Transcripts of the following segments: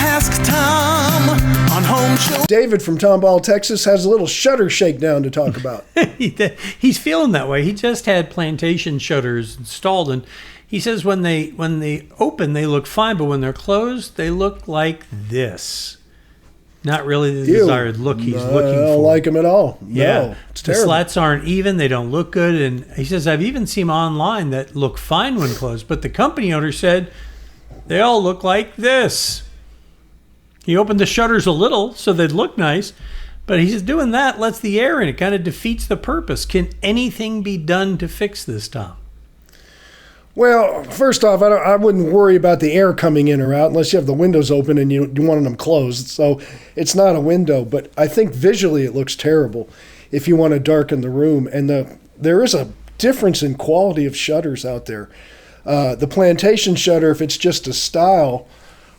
Ask Tom on Home Show. David from Tomball, Texas has a little shutter shakedown to talk about. He's feeling that way. He just had Plantation shutters installed, and he says when they open, they look fine, but when they're closed, they look like this. Not really the desired look he's looking for. I don't like them at all. Yeah, no, it's terrible. The slats aren't even. They don't look good. And he says, I've even seen them online that look fine when closed, but the company owner said they all look like this. He opened the shutters a little so they'd look nice, but he's doing that lets the air in. It kind of defeats the purpose. Can anything be done to fix this, Tom? Well, first off, I wouldn't worry about the air coming in or out unless you have the windows open and you want them closed. So it's not a window, but I think visually it looks terrible if you want to darken the room. And there is a difference in quality of shutters out there. The Plantation shutter, if it's just a style,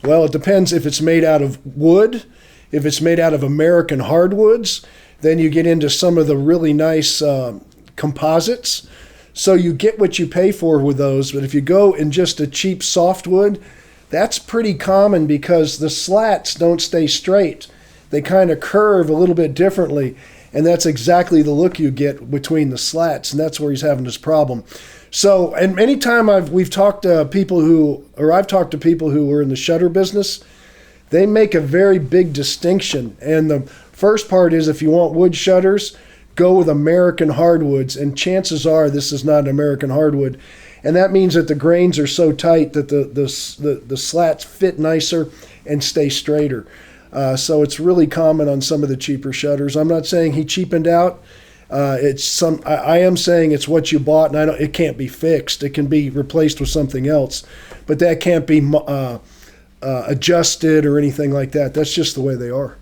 well, it depends if it's made out of wood. If it's made out of American hardwoods, then you get into some of the really nice composites. So you get what you pay for with those. But if you go in just a cheap softwood, that's pretty common because the slats don't stay straight. They kind of curve a little bit differently. And that's exactly the look you get between the slats. And that's where he's having this problem. So, and anytime I've talked to people who are in the shutter business, they make a very big distinction. And the first part is if you want wood shutters, go with American hardwoods, and chances are this is not an American hardwood. And that means that the grains are so tight that the slats fit nicer and stay straighter. So it's really common on some of the cheaper shutters. I'm not saying he cheapened out. I am saying it's what you bought, and it can't be fixed. It can be replaced with something else, but that can't be adjusted or anything like that. That's just the way they are.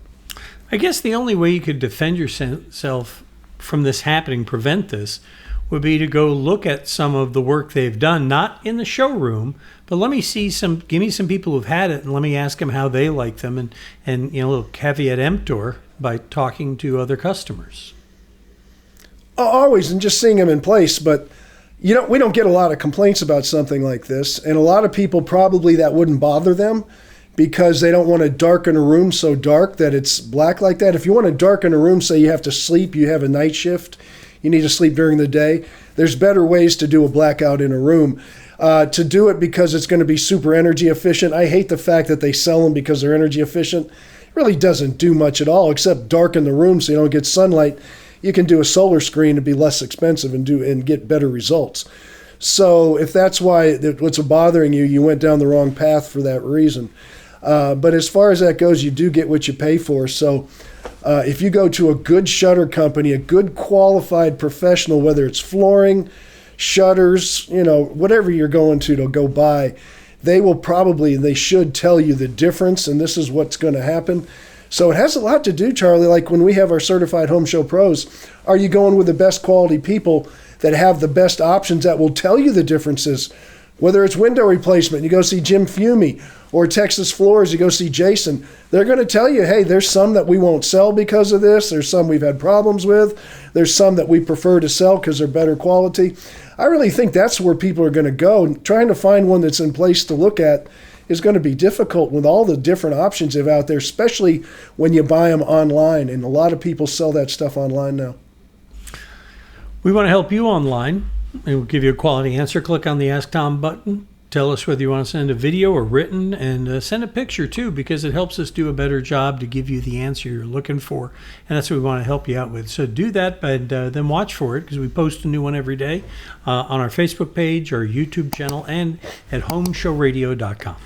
I guess the only way you could defend yourself from this happening, prevent this, would be to go look at some of the work they've done, not in the showroom, but give me some people who've had it, and let me ask them how they like them, and a little caveat emptor by talking to other customers. Always, and just seeing them in place. But we don't get a lot of complaints about something like this, and a lot of people probably that wouldn't bother them because they don't want to darken a room so dark that it's black like that. If you want to darken a room, say you have to sleep, you have a night shift, you need to sleep during the day, there's better ways to do a blackout in a room. To do it because it's going to be super energy efficient, I hate the fact that they sell them because they're energy efficient. It really doesn't do much at all except darken the room so you don't get sunlight. You can do a solar screen and be less expensive and get better results. So if that's what's bothering you, you went down the wrong path for that reason. But as far as that goes, you do get what you pay for. So if you go to a good shutter company, a good qualified professional, whether it's flooring, shutters, whatever you're going to go buy, they should tell you the difference, and this is what's going to happen. So it has a lot to do, Charlie, like when we have our certified home show pros, are you going with the best quality people that have the best options that will tell you the differences? Whether it's window replacement, you go see Jim Fumey, or Texas Floors, you go see Jason. They're going to tell you, hey, there's some that we won't sell because of this. There's some we've had problems with. There's some that we prefer to sell because they're better quality. I really think that's where people are going to go. Trying to find one that's in place to look at is going to be difficult with all the different options they have out there, especially when you buy them online. And a lot of people sell that stuff online now. We want to help you online, and we'll give you a quality answer. Click on the Ask Tom button. Tell us whether you want to send a video or written, and send a picture too, because it helps us do a better job to give you the answer you're looking for. And that's what we want to help you out with. So do that, but then watch for it, because we post a new one every day on our Facebook page, our YouTube channel, and at HomeShowRadio.com.